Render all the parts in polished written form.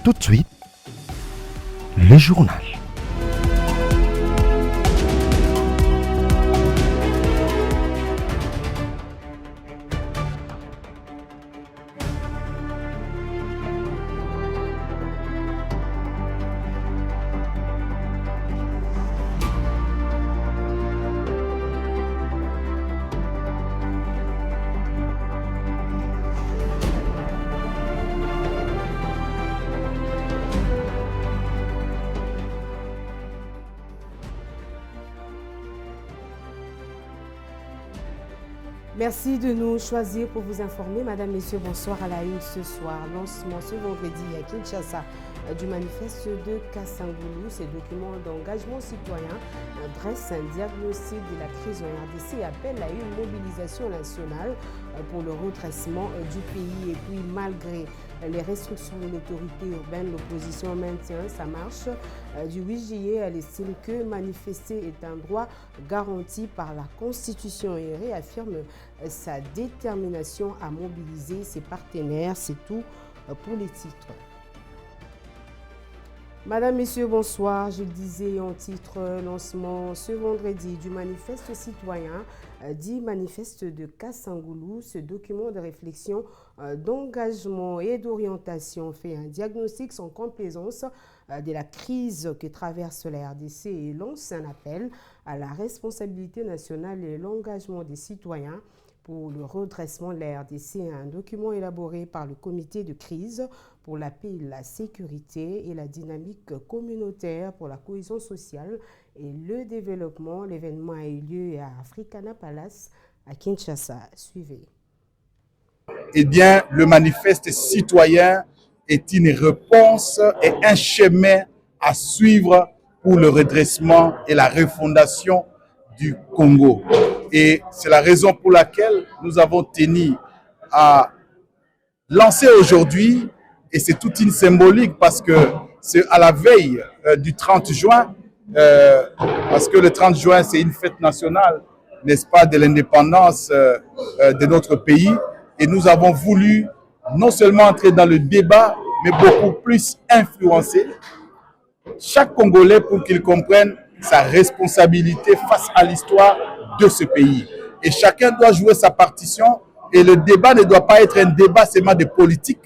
Tout de suite, le journal. Merci de nous choisir pour vous informer. Madame, Messieurs, bonsoir à la une ce soir. Lancement ce vendredi à Kinshasa du manifeste de Kassangoulou. Ces documents d'engagement citoyen dressent un diagnostic de la crise en RDC et appellent à une mobilisation nationale pour le redressement du pays. Et puis, malgré les restrictions de l'autorité urbaine, l'opposition maintient sa marche du 8 juillet. Elle estime que manifester est un droit garanti par la Constitution et réaffirme sa détermination à mobiliser ses partenaires. C'est tout pour les titres. Madame, Messieurs, bonsoir. Je le disais en titre, lancement ce vendredi du manifeste citoyen, dit manifeste de Kassangoulou. Ce document de réflexion, d'engagement et d'orientation fait un diagnostic sans complaisance de la crise que traverse la RDC et lance un appel à la responsabilité nationale et l'engagement des citoyens pour le redressement de la RDC. Un document élaboré par le comité de crise pour la paix, la sécurité et la dynamique communautaire pour la cohésion sociale et le développement. L'événement a eu lieu à Africana Palace à Kinshasa. Suivez. Eh bien, le manifeste citoyen est une réponse et un chemin à suivre pour le redressement et la refondation du Congo. Et c'est la raison pour laquelle nous avons tenu à lancer aujourd'hui, et c'est toute une symbolique parce que c'est à la veille du 30 juin, parce que le 30 juin c'est une fête nationale, n'est-ce pas, de l'indépendance de notre pays. Et nous avons voulu non seulement entrer dans le débat, mais beaucoup plus influencer chaque Congolais pour qu'il comprenne sa responsabilité face à l'histoire de ce pays. Et chacun doit jouer sa partition. Et le débat ne doit pas être un débat seulement de politique,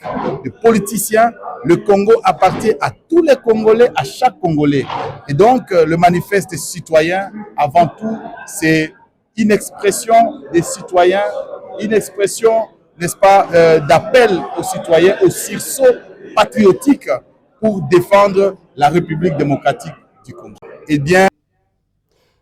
de politiciens. Le Congo appartient à tous les Congolais, à chaque Congolais. Et donc, le manifeste citoyen, avant tout, c'est une expression des citoyens, une expression, n'est-ce pas, d'appel aux citoyens, au sursaut patriotique pour défendre la République démocratique du Congo. Eh bien,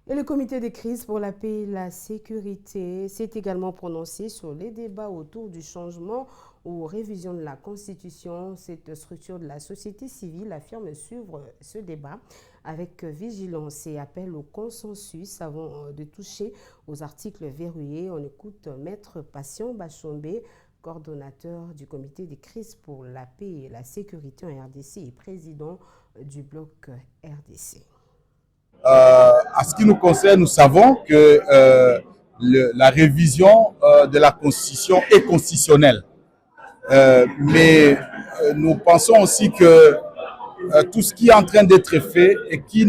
et le comité de crise pour la paix et la sécurité s'est également prononcé sur les débats autour du changement ou révision de la Constitution. Cette structure de la société civile affirme suivre ce débat avec vigilance et appelle au consensus avant de toucher aux articles verrouillés. On écoute Maître Patient Bachombe, coordonnateur du comité de crise pour la paix et la sécurité en RDC et président du bloc RDC. À ce qui nous concerne, nous savons que la révision de la Constitution est constitutionnelle. Mais nous pensons aussi que tout ce qui est en train d'être fait et qui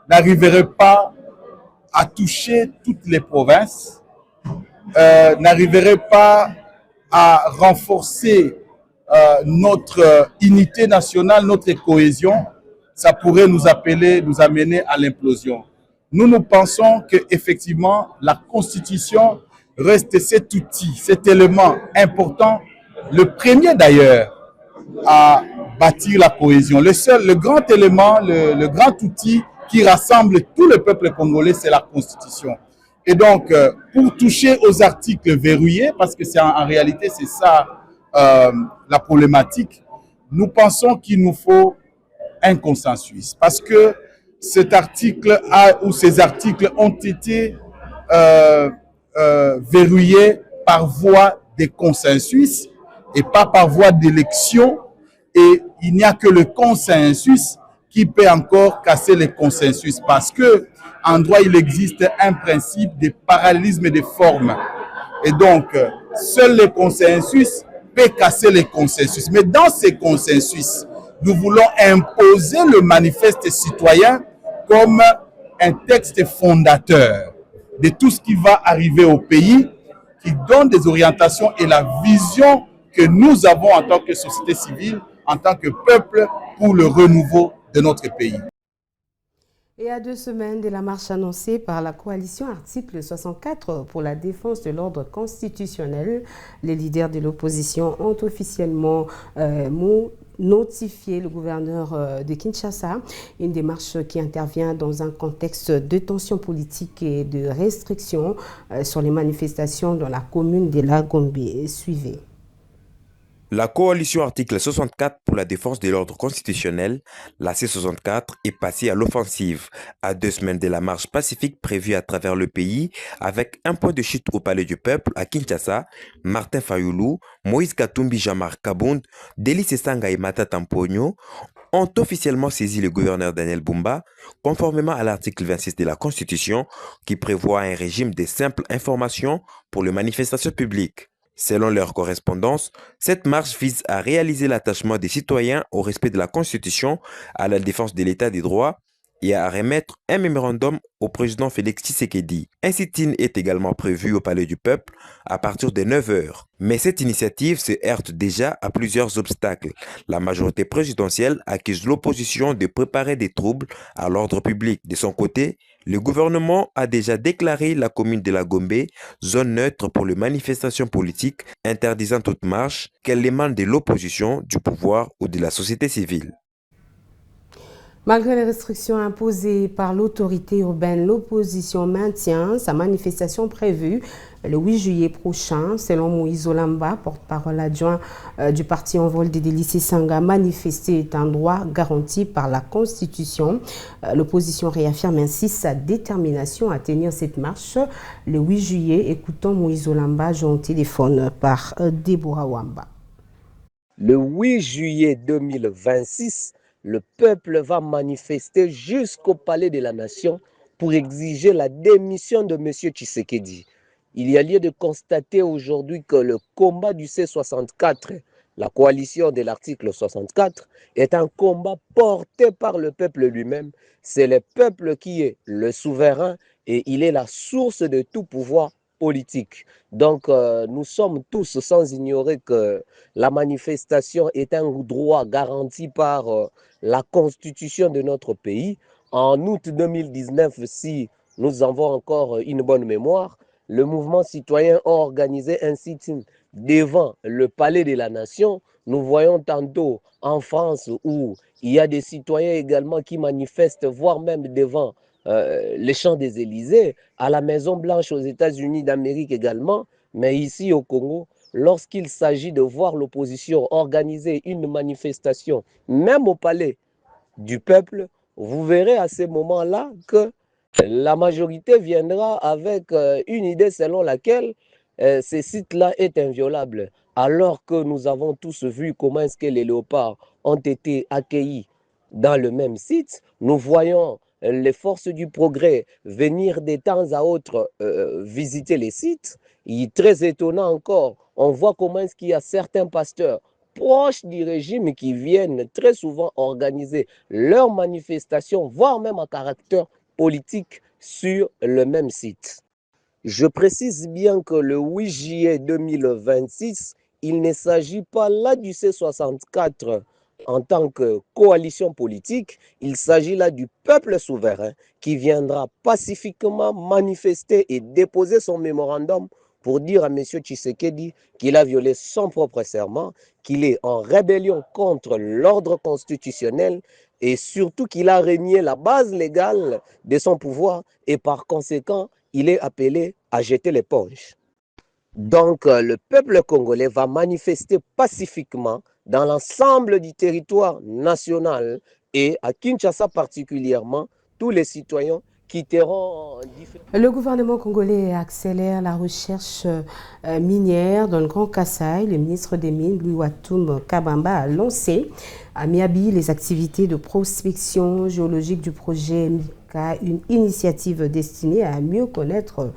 n'arriverait pas à toucher toutes les provinces, n'arriverait pas à renforcer notre unité nationale, notre cohésion, ça pourrait nous amener à l'implosion. Nous pensons qu'effectivement, la Constitution reste cet outil, cet élément important, le premier d'ailleurs, à bâtir la cohésion. Le grand élément, le grand outil qui rassemble tout le peuple congolais, c'est la Constitution. Et donc, pour toucher aux articles verrouillés, parce que en réalité, c'est ça la problématique, nous pensons qu'il nous faut un consensus, parce que cet article ou ces articles ont été verrouillés par voie de consensus et pas par voie d'élection, et il n'y a que le consensus qui peut encore casser le consensus, parce que en droit il existe un principe de parallélisme des formes, et donc seul le consensus peut casser les consensus. Mais dans ces consensus, nous voulons imposer le manifeste citoyen comme un texte fondateur de tout ce qui va arriver au pays, qui donne des orientations et la vision que nous avons en tant que société civile, en tant que peuple, pour le renouveau de notre pays. Et à 2 semaines de la marche annoncée par la coalition Article 64 pour la défense de l'ordre constitutionnel, les leaders de l'opposition ont officiellement notifié le gouverneur de Kinshasa, une démarche qui intervient dans un contexte de tensions politiques et de restrictions sur les manifestations dans la commune de la Gombe. Suivez. La coalition Article 64 pour la défense de l'ordre constitutionnel, la C64, est passée à l'offensive à 2 semaines de la marche pacifique prévue à travers le pays avec un point de chute au Palais du Peuple à Kinshasa. Martin Fayoulou, Moïse Katumbi, Jean-Marc Kabound, Délice Sanga et Mata Tamponyo ont officiellement saisi le gouverneur Daniel Bumba, conformément à l'article 26 de la Constitution qui prévoit un régime de simple information pour les manifestations publiques. Selon leur correspondance, cette marche vise à réaliser l'attachement des citoyens au respect de la Constitution, à la défense de l'État des droits et à remettre un mémorandum au président Félix Tshisekedi. Un sit-in est également prévu au Palais du Peuple à partir de 9 h. Mais cette initiative se heurte déjà à plusieurs obstacles. La majorité présidentielle accuse l'opposition de préparer des troubles à l'ordre public. De son côté, le gouvernement a déjà déclaré la commune de la Gombe zone neutre pour les manifestations politiques, interdisant toute marche, qu'elle émane de l'opposition, du pouvoir ou de la société civile. Malgré les restrictions imposées par l'autorité urbaine, l'opposition maintient sa manifestation prévue le 8 juillet prochain. Selon Moïse Olamba, porte-parole adjoint du parti en vol des Délices Sanga, manifester est un droit garanti par la Constitution. L'opposition réaffirme ainsi sa détermination à tenir cette marche le 8 juillet. Écoutons Moïse Olamba, joint au téléphone par Deborah Wamba. Le 8 juillet 2026, le peuple va manifester jusqu'au palais de la nation pour exiger la démission de M. Tshisekedi. Il y a lieu de constater aujourd'hui que le combat du C64, la coalition de l'article 64, est un combat porté par le peuple lui-même. C'est le peuple qui est le souverain et il est la source de tout pouvoir politique. Donc nous sommes tous sans ignorer que la manifestation est un droit garanti par la constitution de notre pays. En août 2019, si nous avons encore une bonne mémoire, le mouvement citoyen a organisé un sit-in devant le palais de la nation. Nous voyons tantôt en France où il y a des citoyens également qui manifestent, voire même devant les champs des Élysées, à la Maison Blanche aux États-Unis d'Amérique également. Mais ici au Congo, lorsqu'il s'agit de voir l'opposition organiser une manifestation, même au palais du peuple, vous verrez à ces moments-là que la majorité viendra avec une idée selon laquelle ce site-là est inviolable. Alors que nous avons tous vu comment est-ce que les léopards ont été accueillis dans le même site, nous voyons les forces du progrès venir de temps à autre visiter les sites. Il est très étonnant encore, on voit comment est-ce qu'il y a certains pasteurs proches du régime qui viennent très souvent organiser leurs manifestations, voire même à caractère politique sur le même site. Je précise bien que le 8 juillet 2026, il ne s'agit pas là du C64 en tant que coalition politique, il s'agit là du peuple souverain qui viendra pacifiquement manifester et déposer son mémorandum pour dire à M. Tshisekedi qu'il a violé son propre serment, qu'il est en rébellion contre l'ordre constitutionnel et surtout qu'il a renié la base légale de son pouvoir et par conséquent, il est appelé à jeter l'éponge. Donc, le peuple congolais va manifester pacifiquement dans l'ensemble du territoire national et à Kinshasa particulièrement, tous les citoyens quitteront. Le gouvernement congolais accélère la recherche minière dans le Grand Kassai. Le ministre des Mines, Louis Watoum Kabamba, a lancé à Miabi les activités de prospection géologique du projet MICA, une initiative destinée à mieux connaître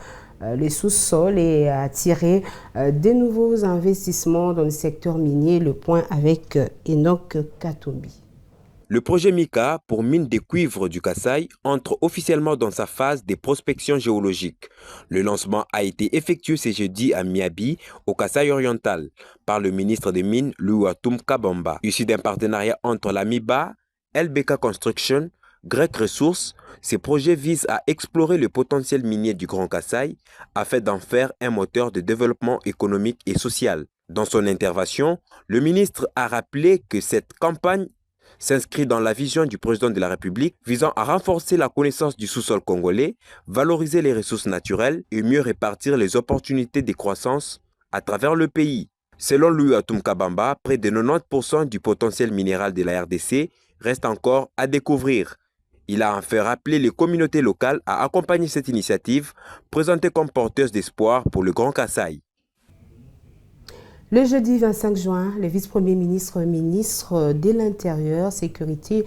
les sous-sols et à attirer de nouveaux investissements dans le secteur minier. Le point avec Enoch Katumbi. Le projet Mika pour mine des cuivres du Kasaï entre officiellement dans sa phase de prospection géologique. Le lancement a été effectué ce jeudi à Miabi, au Kasaï oriental, par le ministre des Mines, Louatum Kabamba. Issu d'un partenariat entre la MIBA, LBK Construction, Grec Resources, ces projets visent à explorer le potentiel minier du Grand Kasaï afin d'en faire un moteur de développement économique et social. Dans son intervention, le ministre a rappelé que cette campagne s'inscrit dans la vision du président de la République visant à renforcer la connaissance du sous-sol congolais, valoriser les ressources naturelles et mieux répartir les opportunités de croissance à travers le pays. Selon Louatum Kabamba, près de 90% du potentiel minéral de la RDC reste encore à découvrir. Il a en fait rappelé les communautés locales à accompagner cette initiative, présentée comme porteuse d'espoir pour le Grand Kasaï. Le jeudi 25 juin, le vice-premier ministre de l'Intérieur, Sécurité,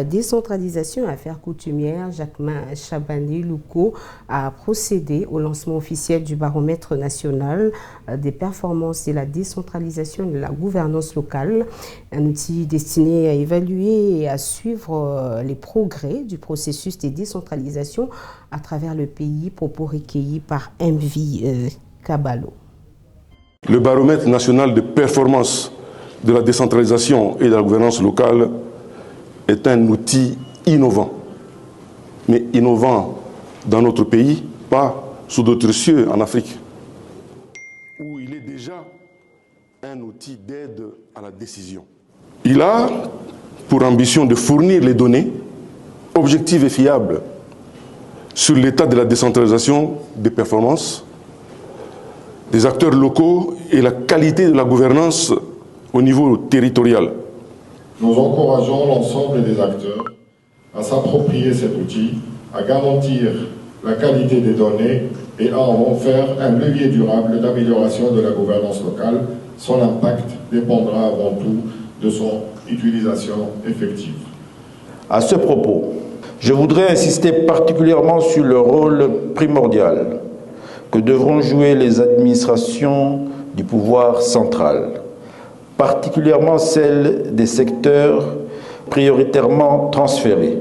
Décentralisation et Affaires coutumières, Jacquemin Chabani-Louko, a procédé au lancement officiel du baromètre national des performances de la décentralisation et de la gouvernance locale, un outil destiné à évaluer et à suivre les progrès du processus de décentralisation à travers le pays, propos recueillis par MV Kabalo. Le baromètre national de performance de la décentralisation et de la gouvernance locale est un outil innovant. Mais innovant dans notre pays, pas sous d'autres cieux en Afrique, où il est déjà un outil d'aide à la décision. Il a pour ambition de fournir les données objectives et fiables sur l'état de la décentralisation des performances des acteurs locaux et la qualité de la gouvernance au niveau territorial. Nous encourageons l'ensemble des acteurs à s'approprier cet outil, à garantir la qualité des données et à en faire un levier durable d'amélioration de la gouvernance locale. Son impact dépendra avant tout de son utilisation effective. À ce propos, je voudrais insister particulièrement sur le rôle primordial que devront jouer les administrations du pouvoir central, particulièrement celles des secteurs prioritairement transférés,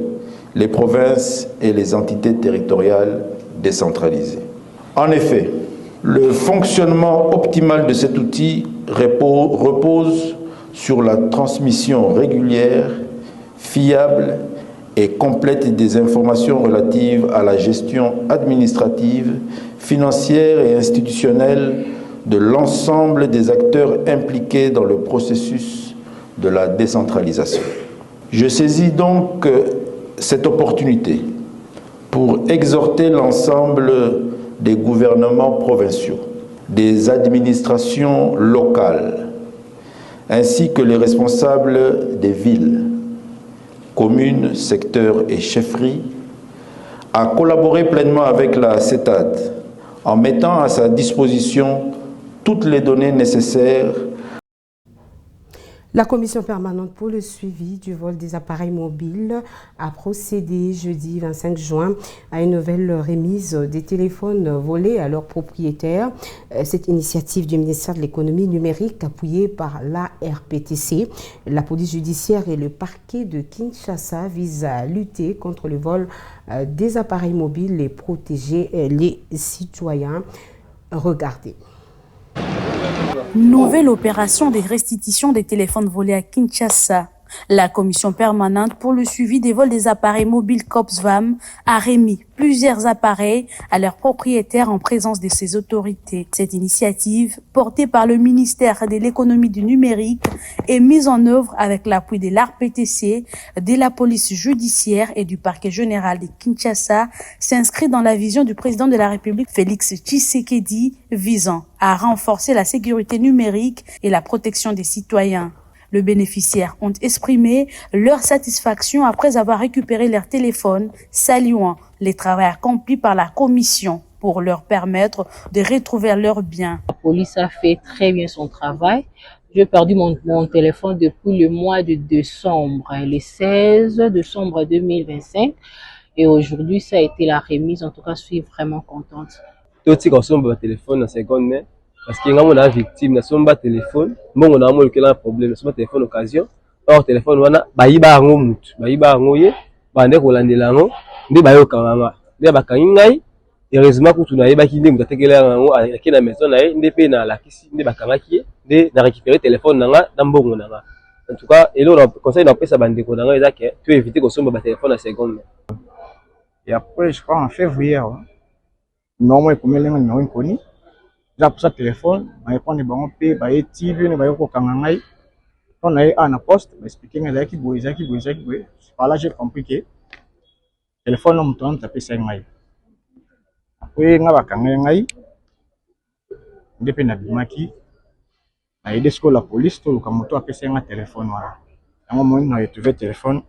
les provinces et les entités territoriales décentralisées. En effet, le fonctionnement optimal de cet outil repose sur la transmission régulière, fiable et complète des informations relatives à la gestion administrative, financière et institutionnelle de l'ensemble des acteurs impliqués dans le processus de la décentralisation. Je saisis donc cette opportunité pour exhorter l'ensemble des gouvernements provinciaux, des administrations locales, ainsi que les responsables des villes, communes, secteurs et chefferies, à collaborer pleinement avec la CETAD en mettant à sa disposition toutes les données nécessaires. La commission permanente pour le suivi du vol des appareils mobiles a procédé jeudi 25 juin à une nouvelle remise des téléphones volés à leurs propriétaires. Cette initiative du ministère de l'économie numérique appuyée par l'ARPTC, la police judiciaire et le parquet de Kinshasa vise à lutter contre le vol des appareils mobiles et protéger les citoyens. Regardez. Nouvelle opération de restitution des téléphones volés à Kinshasa. La commission permanente pour le suivi des vols des appareils mobiles COPSVAM a remis plusieurs appareils à leurs propriétaires en présence de ces autorités. Cette initiative, portée par le ministère de l'économie du numérique, est mise en œuvre avec l'appui de l'ARPTC, de la police judiciaire et du parquet général de Kinshasa, s'inscrit dans la vision du président de la République, Félix Tshisekedi, visant à renforcer la sécurité numérique et la protection des citoyens. Les bénéficiaires ont exprimé leur satisfaction après avoir récupéré leur téléphone, saluant les travaux accomplis par la commission pour leur permettre de retrouver leurs biens. La police a fait très bien son travail. J'ai perdu mon téléphone depuis le mois de décembre, le 16 décembre 2025. Et aujourd'hui, ça a été la remise. En tout cas, je suis vraiment contente. Tout ce qu'on a téléphone en seconde main. Parce qu'il y a une victime, on a téléphone, bon on a un problème, on a téléphone occasion, or téléphone wana bayiba yango mutu bayiba yango ye bande kolandela yango nde bayokanga nga nde bakangi ngai heureusement kutu nayebaki nde mutu atekela yango ayaki na maison na ye nde mpe nalakisi nde bakangaki ye nde na récupéré téléphone na nga na mbongo na nga. En tout cas elo na conseil na pesa bandeko na nga eza ke tu éviter kosomba ba téléphone à seconde main. Et après je crois en février numéro ekomeli nga numéro inconnue déjà pour ça téléphone na répondre bango mpe bayeti bino bayokokanga ngai on a eu un poste expliquer mais qui boue par là j'ai compris que téléphone on me taper ça ngai après nga bakanga ngai depuis na bimaki na aidé ce que la police tout le kamoto a payé un téléphone voilà à un moment on a retrouvé téléphone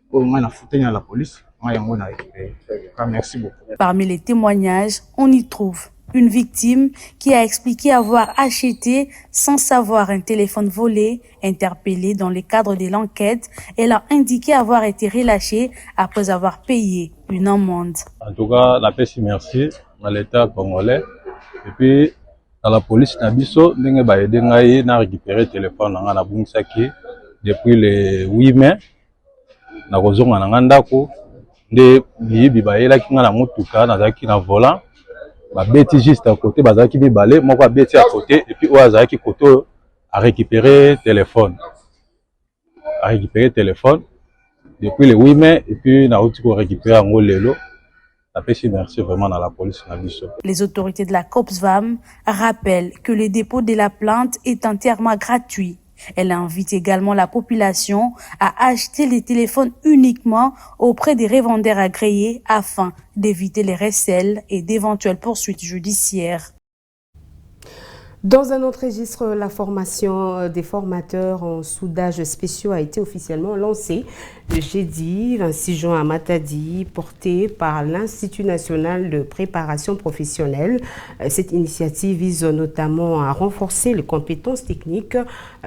pour on a foutu à la police moi on a récupéré. Merci beaucoup. Parmi les témoignages, on y trouve une victime qui a expliqué avoir acheté sans savoir un téléphone volé. Interpellée dans le cadre de l'enquête, elle a indiqué avoir été relâchée après avoir payé une amende. En tout cas, la paix merci à l'État congolais et puis à la police Nabiso, ndenge ba aider ngai na récupérer téléphone na bungisaki depuis le 8 mai na kozonga na ndako nde bibi ba yelaki nga na mutuka nazaki na volant ba beti juste à côté bazaki mibale moko ba beti à côté et puis oazaki côté a récupérer téléphone depuis le 8 mai et puis na outi ko récupérer ngo lelo. Merci vraiment à la police. Les autorités de la COPSVAM rappellent que le dépôt de la plainte est entièrement gratuit. Elle invite également la population à acheter les téléphones uniquement auprès des revendeurs agréés afin d'éviter les recels et d'éventuelles poursuites judiciaires. Dans un autre registre, la formation des formateurs en soudage spéciaux a été officiellement lancée le jeudi 26 juin à Matadi, portée par l'Institut national de préparation professionnelle. Cette initiative vise notamment à renforcer les compétences techniques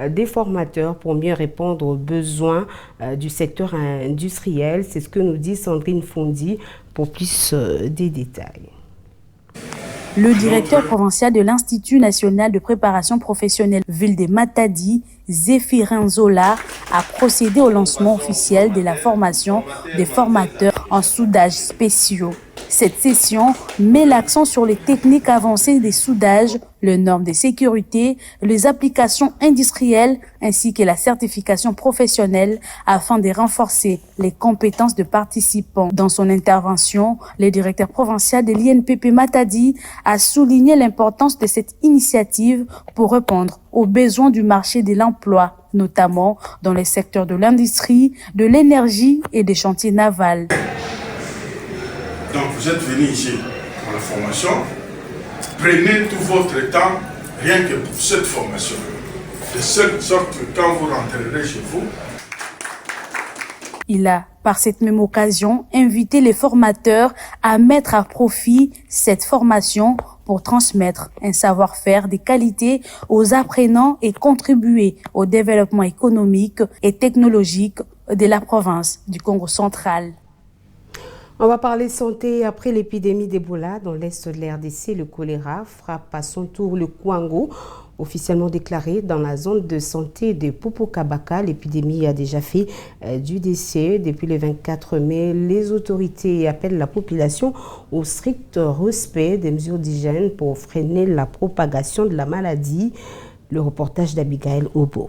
des formateurs pour mieux répondre aux besoins du secteur industriel. C'est ce que nous dit Sandrine Fondi pour plus des détails. Le directeur provincial de l'Institut national de préparation professionnelle Ville de Matadi, Zéphirin Zola, a procédé au lancement officiel de la formation des formateurs en soudage spéciaux. Cette session met l'accent sur les techniques avancées des soudages, les normes de sécurité, les applications industrielles ainsi que la certification professionnelle afin de renforcer les compétences de participants. Dans son intervention, le directeur provincial de l'INPP Matadi a souligné l'importance de cette initiative pour répondre aux besoins du marché de l'emploi, notamment dans les secteurs de l'industrie, de l'énergie et des chantiers navals. Donc vous êtes venu ici pour la formation, prenez tout votre temps rien que pour cette formation, de cette sorte que quand vous rentrerez chez vous. Il a, par cette même occasion, invité les formateurs à mettre à profit cette formation pour transmettre un savoir-faire de qualité aux apprenants et contribuer au développement économique et technologique de la province du Congo central. On va parler santé. Après l'épidémie d'Ebola dans l'est de la RDC, le choléra frappe à son tour le Kwango. Officiellement déclaré dans la zone de santé de Popokabaka, l'épidémie a déjà fait du décès. Depuis le 24 mai, les autorités appellent la population au strict respect des mesures d'hygiène pour freiner la propagation de la maladie. Le reportage d'Abigail Obo.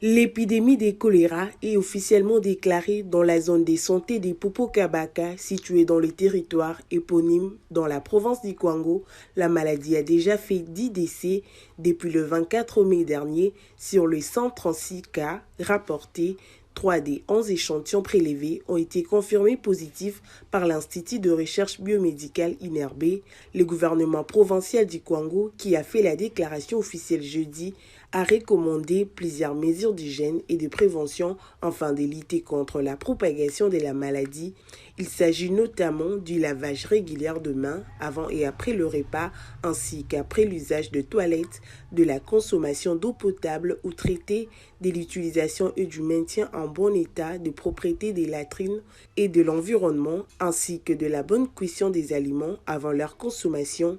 L'épidémie de choléra est officiellement déclarée dans la zone de santé de Popokabaka, située dans le territoire éponyme dans la province du Kwango. La maladie a déjà fait 10 décès depuis le 24 mai dernier. Sur les 136 cas rapportés, 3 des 11 échantillons prélevés ont été confirmés positifs par l'Institut de recherche biomédicale INERB. Le gouvernement provincial du Kwango, qui a fait la déclaration officielle jeudi, a recommandé plusieurs mesures d'hygiène et de prévention afin de lutter contre la propagation de la maladie. Il s'agit notamment du lavage régulier de mains avant et après le repas, ainsi qu'après l'usage de toilettes, de la consommation d'eau potable ou traitée, de l'utilisation et du maintien en bon état de propriété des latrines et de l'environnement, ainsi que de la bonne cuisson des aliments avant leur consommation.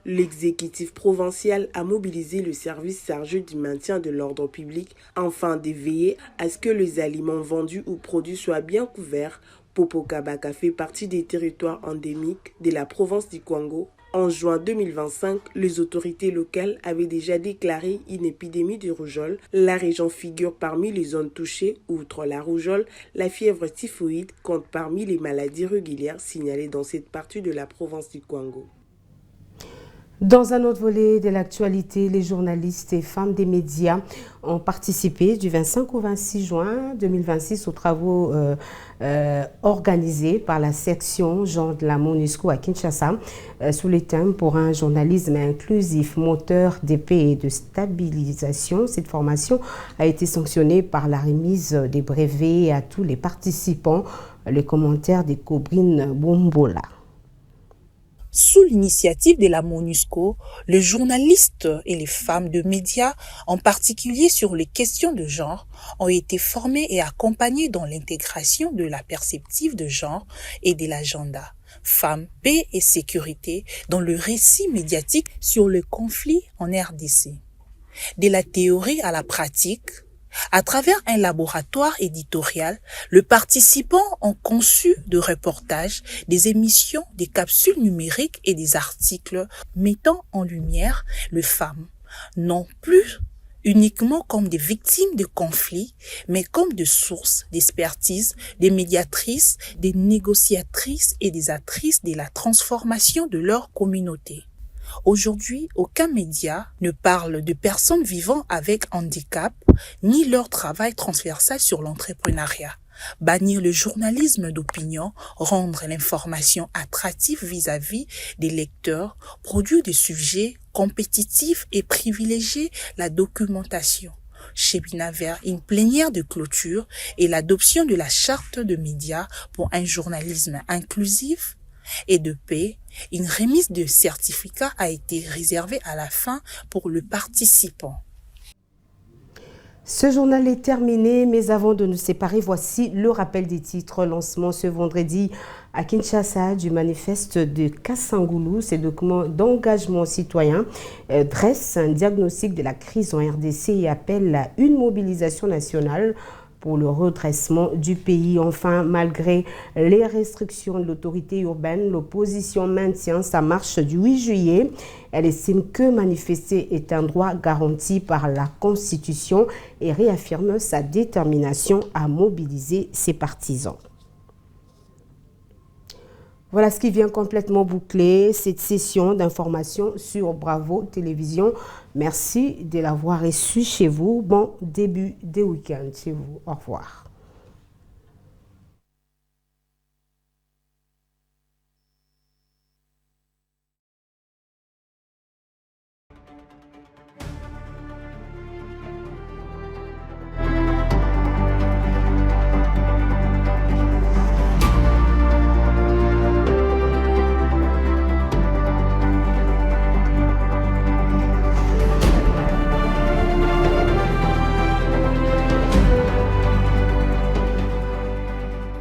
L'exécutif provincial a mobilisé le service chargé du maintien de l'ordre public afin de veiller à ce que les aliments vendus ou produits soient bien couverts. Popo Kabaka fait partie des territoires endémiques de la province du Kwango. En juin 2025, les autorités locales avaient déjà déclaré une épidémie de rougeole. La région figure parmi les zones touchées. Outre la rougeole, la fièvre typhoïde compte parmi les maladies régulières signalées dans cette partie de la province du Kwango. Dans un autre volet de l'actualité, les journalistes et femmes des médias ont participé du 25 au 26 juin 2026 aux travaux organisés par la section genre de la MONUSCO à Kinshasa sous les thèmes pour un journalisme inclusif, moteur de paix et de stabilisation. Cette formation a été sanctionnée par la remise des brevets à tous les participants. Les commentaires de Cobrine Bombola. Sous l'initiative de la MONUSCO, les journalistes et les femmes de médias, en particulier sur les questions de genre, ont été formés et accompagnés dans l'intégration de la perspective de genre et de l'agenda Femmes, paix et sécurité dans le récit médiatique sur le conflit en RDC. De la théorie à la pratique, à travers un laboratoire éditorial, les participants ont conçu des reportages, des émissions, des capsules numériques et des articles mettant en lumière les femmes, non plus uniquement comme des victimes de conflits, mais comme des sources d'expertise, des médiatrices, des négociatrices et des actrices de la transformation de leur communauté. Aujourd'hui, aucun média ne parle de personnes vivant avec handicap, ni leur travail transversal sur l'entrepreneuriat. Bannir le journalisme d'opinion, rendre l'information attractive vis-à-vis des lecteurs, produire des sujets compétitifs et privilégier la documentation. Chemina vers une plénière de clôture et l'adoption de la charte de médias pour un journalisme inclusif et de paix. Une remise de certificat a été réservée à la fin pour le participant. Ce journal est terminé, mais avant de nous séparer, voici le rappel des titres. Lancement ce vendredi à Kinshasa du manifeste de Kassangoulou. Ces documents d'engagement citoyen dressent un diagnostic de la crise en RDC et appellent à une mobilisation nationale pour le redressement du pays. Enfin, malgré les restrictions de l'autorité urbaine, l'opposition maintient sa marche du 8 juillet. Elle estime que manifester est un droit garanti par la Constitution et réaffirme sa détermination à mobiliser ses partisans. Voilà ce qui vient complètement boucler cette session d'information sur Bravo Télévision. Merci de l'avoir reçu chez vous. Bon début de week-end chez vous. Au revoir.